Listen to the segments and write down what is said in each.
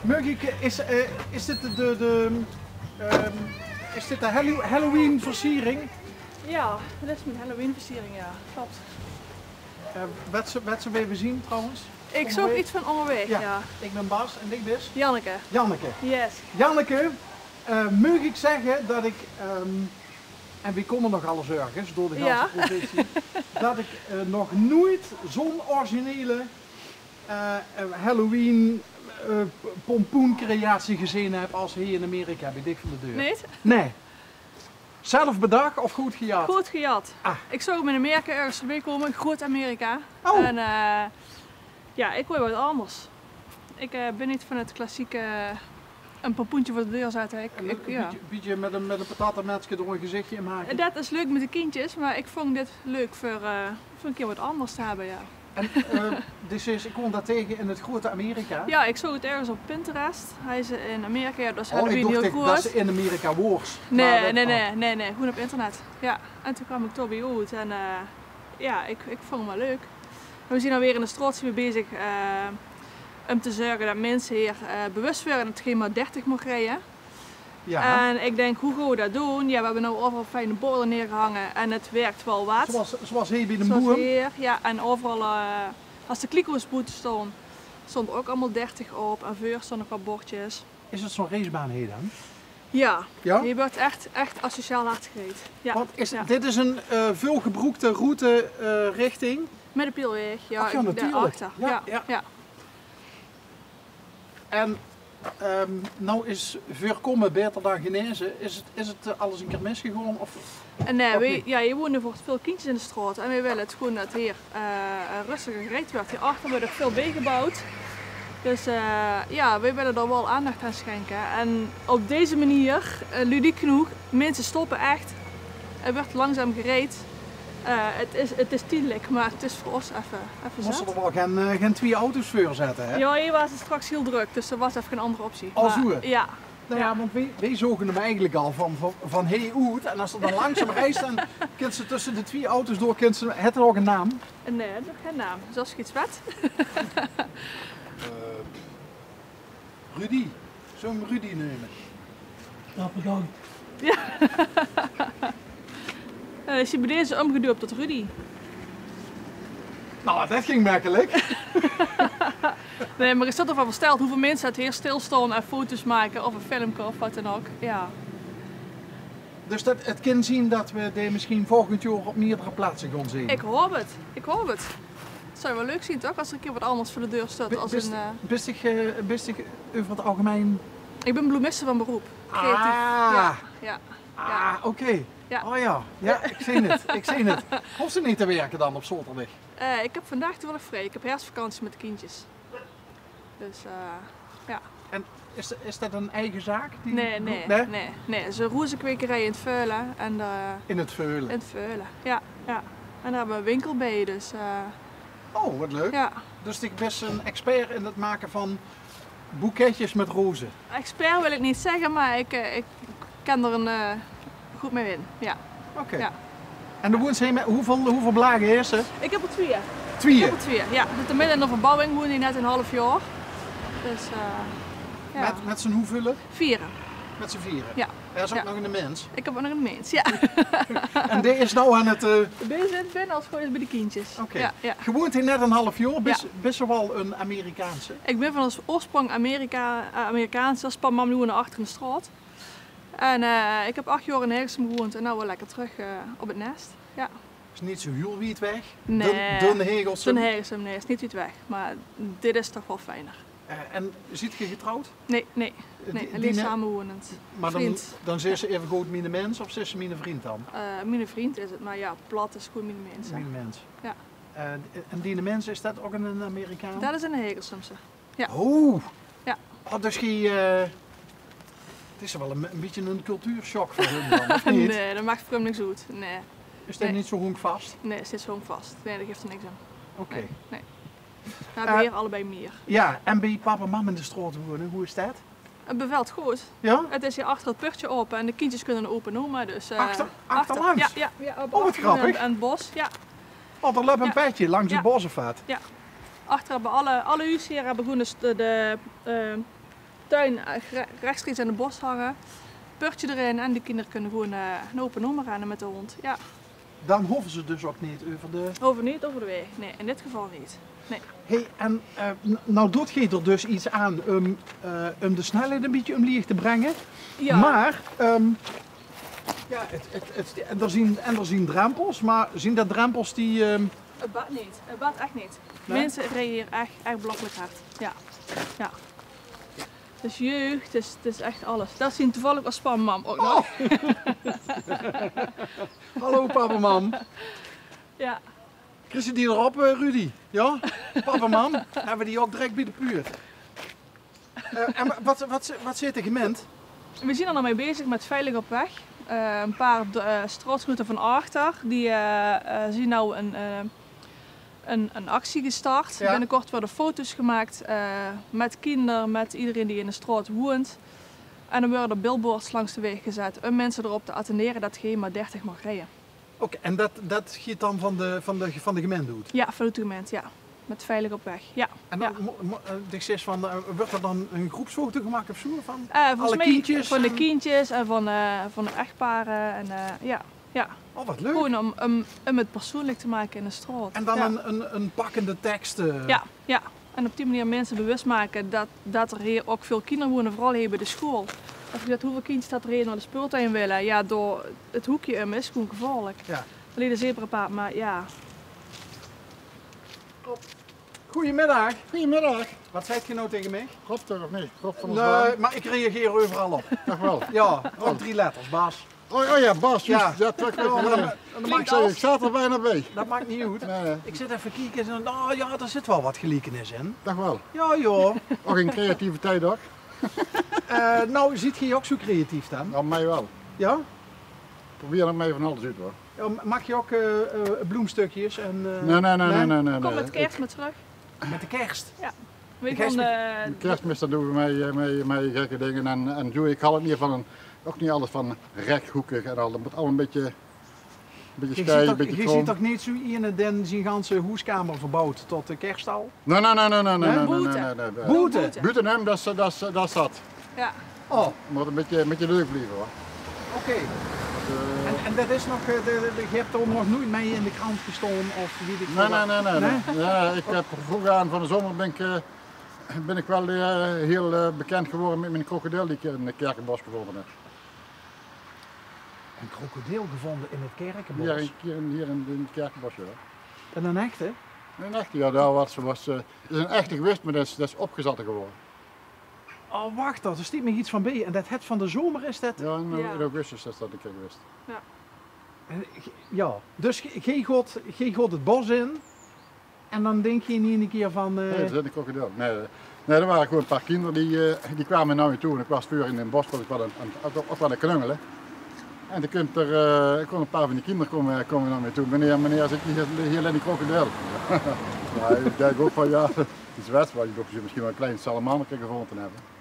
Mugik, is dit de Halloween versiering? Ja, dat is mijn Halloween versiering, ja. Klopt. Werd ze weer zien trouwens? Ik zocht iets van onderweg, ja. Ik ben Bas en ik ben Janneke. Janneke. Yes. Janneke, mag ik zeggen dat ik, en we komen nog alles ergens door de hele provincie, dat ik nog nooit zo'n originele Halloween pompoencreatie gezien heb als hier in Amerika bij Dik van de Deur. Nee? Nee. Zelf bedacht of goed gejat? Goed gejat. Ah. Ik zag hem in Amerika ergens voorbij komen, groot Amerika. Oh. En ja, ik wil wat anders. Ik ben niet van het klassieke een pompoentje voor de deur zetten. Een beetje met een patatenmetsje door een gezichtje in maken. Dat is leuk met de kindjes, maar ik vond dit leuk voor een keer wat anders te hebben, ja. En dus ik kom dat tegen in het grote Amerika? Ja, ik zag het ergens op Pinterest. Hij is in Amerika, dus Halloween heel groot. Dat is in Amerika woors. Nee, gewoon op internet. Ja, en toen kwam ik toch bij uit en ja, ik vond hem wel leuk. We zijn alweer in de straat bezig om te zorgen dat mensen hier bewust worden dat het geen maar 30 mag rijden. Ja. En ik denk, hoe gaan we dat doen? Ja, we hebben nu overal fijne borden neergehangen en het werkt wel wat. Zoals hier bij de boer? Ja, en overal, als de kliko's-boeten stond er ook allemaal 30 op en voor stonden nog wat bordjes. Is het zo'n racebaan hier dan? Ja, ja? Je wordt echt asociaal hard gereden. Ja. Want dit is een veelgebroekte route richting? Met de Pielweg, ja. Ach, ja, natuurlijk. Ja. En nou is voorkomen beter dan genezen. Is het alles een keer misgegaan? Nee, je woont voor veel kindjes in de straat en wij willen het gewoon dat hier rustiger gereden wordt. Hierachter wordt er veel bijgebouwd. Dus ja, wij willen er wel aandacht aan schenken. En op deze manier, ludiek genoeg, mensen stoppen echt. Er wordt langzaam gereden. Het is tijdelijk, maar het is voor ons even Moesten er wel geen 2 auto's voor zetten, hè? Ja, hier was het straks heel druk, dus er was even geen andere optie. Als hoe? Ja. Nou ja, want wij zogen hem eigenlijk al van hey uit. En als er dan langzaam rijdt, dan kunt ze tussen de 2 auto's door, het er ook een naam? Nee, het heeft geen naam. Zoals je iets weet. Rudy. Zullen we Rudy nemen? Ja, bedankt. Ja. Is hij bij deze omgedoopt tot Rudy? Nou, dat ging makkelijk. Nee, maar ik zat ervan versteld hoeveel mensen het hier stilstaan en foto's maken of een filmpje of wat dan ook. Ja. Dus het kan zien dat we dit misschien volgend jaar op meerdere plaatsen gaan zien. Ik hoop het. Het zou wel leuk zien toch, als er een keer wat anders voor de deur staat. Bist ik over het algemeen? Ik ben bloemiste van beroep. Creatief. Ja. Oké. Ja. Oh ja, ik zie het. Hoef ze niet te werken dan op zaterdag? Ik heb vandaag toevallig vrij. Ik heb herfstvakantie met de kindjes. Dus ja. En is dat een eigen zaak? Nee. Het is een rozenkwekerij in het Veulen. In het Veulen? In het Veulen, ja. En daar hebben we een winkel bij, dus... Oh, wat leuk. Ja. Dus ik ben een expert in het maken van boeketjes met rozen? Expert wil ik niet zeggen, maar ik kan er goed mee in. Ja. Oké. Ja. En de woensdag, hoeveel blagen is er? Ik heb er 2. 2? Ik heb er 2, ja. We zitten midden in de verbouwing, woon die net een half jaar. Dus ja. Met z'n hoeveel? 4. Met z'n 4? Ja. Er is ook nog een mens. Ik heb ook nog een mens, ja. En die is nou aan het... Deze zit binnen als gewoon bij de kindjes. Oké. Ja. Je woont hier net een half jaar, best wel een Amerikaanse? Ik ben van oorsprong Amerikaans, dat is pas mam wonen achter in de straat. En ik heb 8 jaar in Hilversum gewoond en nu wel lekker terug op het nest. Ja. Is niet zo heel wiet weg? Nee. Dun Hilversum? Dun Hilversum, nee, is niet wiet weg. Maar dit is toch wel fijner. En zit je getrouwd? Nee. Alleen samenwonend. Maar dan zit ze even goed mijn mens of zit ze mijn vriend dan? Mijn vriend is het, maar ja, plat is goed mijn mens. Mijn mens. Ja. En die mens, is dat ook een Amerikaan? Dat is een Hilversumse. Ja. Oh! Ja. Oh, dus het is wel een beetje een cultuurshock voor hun dan, of niet? Nee, dat maakt voor hem niks uit. Nee. Is dat niet zo honkvast? Nee, het zit zo vast. Nee, dat geeft er niks aan. Oké. Nee. We hebben hier allebei meer. Ja, en bij papa en mam in de straat wonen, hoe is dat? Het bevalt goed. Ja? Het is hier achter het putje open en de kindjes kunnen open noemen. Dus, achterlangs? Ja, oh, wat grappig. En het bos, ja. Oh, er loopt een petje langs het bos of wat? Ja. Achter hebben alle huizen hier hebben gewoon de tuin rechtstreeks in het bos hangen. Purtje erin en de kinderen kunnen gewoon een open om rennen met de hond. Ja. Dan hoeven ze dus ook niet over de... Niet over de weg. Nee, in dit geval niet. Nee. Hey, en nou doet je er dus iets aan om de snelheid een beetje omlaag te brengen. Ja. Maar, ja, er zien drempels, maar zien dat drempels die... Het bad niet. Het bad echt niet. Nee? Mensen rijden hier echt belachelijk hard. Ja. Ja. Dus jeugd, het is echt alles. Dat zien toevallig als spanmam ook nog. Hallo papa, mam. Ja. Krijg je die erop, Rudy? Ja? Papa, mam? Hebben we die ook direct bij de buurt? En wat zit er gemend? We zijn er nou mee bezig met veilig op weg. Een paar straatgenoten van achter, die zien nou een actie gestart. Ja. Binnenkort worden foto's gemaakt met kinderen, met iedereen die in de straat woont. En dan worden er billboards langs de weg gezet om mensen erop te attenderen dat geen maar 30 mag rijden. Oké, en dat giet dan van de gemeente doet? Ja, van het gemeente, ja. Met veilig op weg, ja. En ja. dan, wordt er dan een groepsfoto gemaakt of zo? Van Volgens alle mij kindjes? van de kindjes en van de echtparen. En, ja. Oh, wat leuk. Gewoon om het persoonlijk te maken in de straat. En dan ja. een pakkende tekst. Ja. En op die manier mensen bewust maken dat er hier ook veel kinderen wonen, vooral hier bij de school. Als je ziet hoeveel kindjes dat er hier naar de speeltuin willen, ja, door het hoekje is gewoon gevaarlijk. Ja. Alleen de zebrapaard, maar ja. Goedemiddag. Goedemiddag. Wat zei je nou tegen mij? Rob toch of niet? Rob van der Nee, Zwaan. maar ik reageer overal op. Toch wel? Ja, ook 3 letters, baas. Oh ja, Bas. Ja. Ja, dat Ja, maar ik zat er bijna bij. dat maakt niet uit. Nee, Ik zit even kijken en oh ja, er zit wel wat gelijkenis in. toch wel. Ja joh. Ook in creativiteit ook. Nou, ziet je ook zo creatief dan? Nou, mij wel. Ja? Probeer er mee van alles uit hoor. Ja, mag je ook bloemstukjes en... Nee. Kom met kerst maar terug. Met de kerst. Weet kerst- van, De kerstmis dat doen we mee gekke dingen en zo. Ik hou het niet van ook niet alles van rechthoekig en al. Dat moet allemaal een beetje stijl, een beetje Je krom. ziet toch niet zo in den zijn ganse hoeskamer verbouwd tot de kerststal? Nee. Boete. Boete? Buitenhem, dat is dat. ja. Oh, Moet een beetje leuk blijven hoor. oké. En dat is nog, je hebt er nog nooit mee in de krant gestonden of wie ik Nee. Ja, ik heb vroeger aan van de zomer ben ik wel heel bekend geworden met mijn krokodil die ik in het Kerkenbos gevonden heb. Een krokodil gevonden in het Kerkenbos? Hier in het Kerkenbos, ja. En een echte? Een echte, ja, dat was het is een echte geweest, maar dat is opgezet geworden. Oh, wacht, er stiet me iets van bij. En dat het van de zomer is dat? Ja, Ja. in augustus is dat een keer geweest. Ja, dus geen god het bos in. En dan denk je niet een keer van... Nee, dat is een krokodil. Nee, er waren gewoon een paar kinderen die kwamen naar me toe en ik was vuur in een bos, ik was aan het knungelen. En toen komt kon een paar van die kinderen komen naar me toe. Meneer, zit hier in die krokodil? Ja, ik denk ook van ja, het is wedstrijd, je dacht misschien wel een klein salamandertje gevonden te hebben.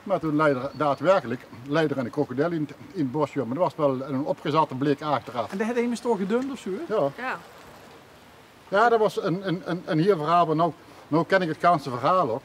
Maar toen daadwerkelijk leidde er een krokodil in het bosje, maar dat was wel een opgezatte blik achteraf. En dat had immers toch gedumpt of zo? Hè? Ja. Ja, dat was een heel verhaal, maar nou ken ik het ganse verhaal ook.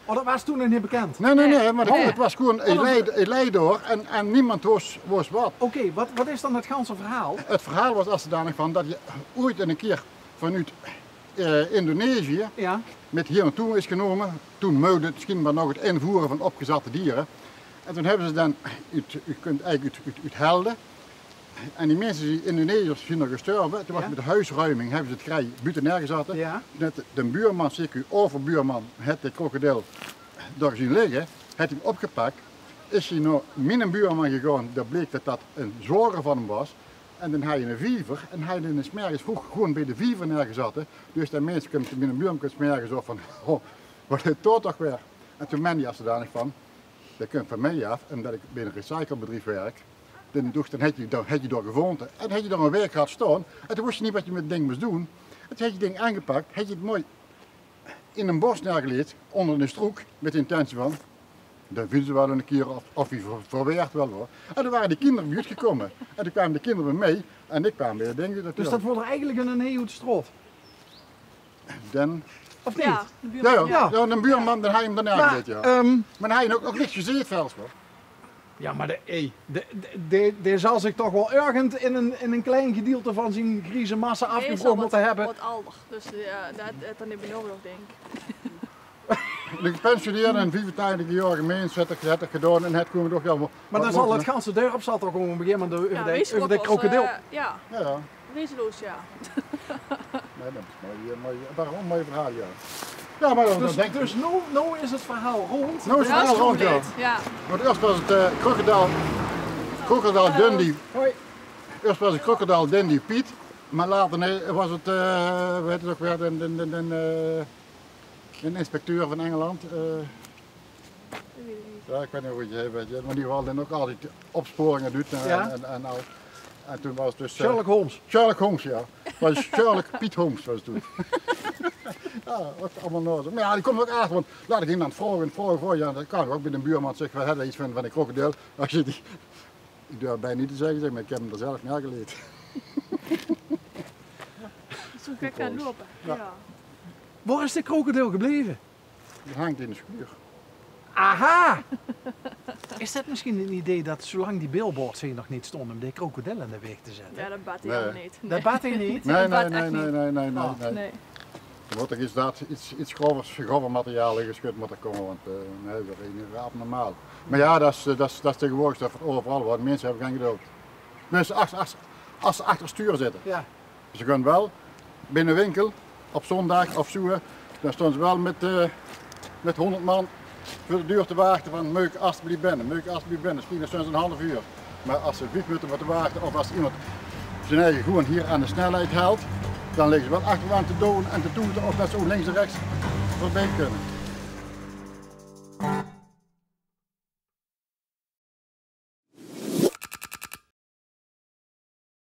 Oh, dat was toen nog niet bekend? Nee, maar het was gewoon een leider en niemand wist wat. Oké, wat is dan het ganse verhaal? Het verhaal was als zodanig van dat je ooit een keer vanuit Indonesië Ja. met hier naartoe is genomen. Toen meurde het misschien maar nog het invoeren van opgezatte dieren. En toen hebben ze dan, u kunt eigenlijk uit Helden. En die mensen, die Indonesiërs, zijn er gestorven. Toen was Ja. met de huisruiming, hebben ze het krij buiten neergezet. Ja. Net de buurman, zeker overbuurman, heeft de krokodil daar zien liggen, heeft hem opgepakt. Is hij naar mijn buurman gegaan, daar bleek dat een zorger van hem was. En dan had je een viever en hij in de smergens vroeg gewoon bij de viever neergezet. Dus de mensen kunnen mijn buurman smergen zo van, oh, wat is dat toch weer? En toen ben je als zodanig van, dat komt van mij af, omdat ik bij een recyclebedrijf werk. Dan had je daar gevonden en had je daar een week gehad staan. En toen wist je niet wat je met het ding moest doen. En toen had je het ding aangepakt, had je het mooi in een bos neergelegd, onder een stroek, met de intentie van, dan vinden ze wel een keer of hij verweert wel hoor. En toen waren die kinderen bij gekomen. En toen kwamen de kinderen mee en ik kwam bij het ding. Dus dat wordt er eigenlijk een heel straat. Dan Of niet? Ja, de buurman. Ja. Een buurman, dan hij hem daarna Maar, gezet, ja. Maar hij heeft ook niks gezien, Vels, hoor. Ja, maar deze zal zich toch wel ergens in een klein gedeelte van zijn grieze massa afgebroken moeten hebben. Wat ouder, dus dat dan niet benodigd, denk ik. De gepensioneerde en 85-jarige mens had het gedaan en het komen toch jammer. Maar dan zal het ganse dorp zal toch gewoon op een gegeven moment over de krokodil. Ja, Ja. wezenloos, ja. Nee, dat is een mooi verhaal, ja. Ja, maar dan denk ik... Dus nu is het verhaal rond. Nou is het verhaal rond, ja. Ja. Want eerst was het Crocodile Dundee. Hoi. Eerst was het Crocodile Dundee Piet, maar later was het, weet het ook weer, een inspecteur van Engeland. Ja, ik weet niet hoe je het weet, maar die dan ook altijd opsporingen doet en al. En toen was het dus... Sherlock Holmes. Sherlock Holmes, ja. Was Sherlock Piet Holmes was het toen. Ja, wat allemaal nodig. Maar ja, die komt ook achter, want laat ik iemand vragen, ja, dat kan ook bij een buurman zeggen, we hebben iets van een krokodil. Als je die, ik durf bijna niet te zeggen, maar ik heb hem er zelf niet aangeleerd. Zo gek aan lopen. Ja. Waar is de krokodil gebleven? Die hangt in de schuur. Aha! Is dat misschien een idee dat zolang die billboards hier nog niet stonden, om de krokodil in de weg te zetten? Ja, dat bad hij helemaal niet. Nee. Dat bad hij niet? Nee. Nee. Er moet toch iets grover materiaal in geschud moeten komen, want nee, dat is niet abnormaal. Maar ja, dat is tegenwoordig dat overal, want mensen hebben geen geduld. Mensen als ze achter het stuur zitten. Ja. Ze kunnen wel binnen een winkel, op zondag of zo, dan staan ze wel met 100 man voor de deur te wachten van meuk alsjeblieft binnen, misschien staan ze een half uur. Maar als ze 5 minuten moeten wachten of als iemand zijn eigen gewoon hier aan de snelheid haalt, dan liggen ze wel achteraan te doen en te toeten of dat ze ook links en rechts voorbij kunnen.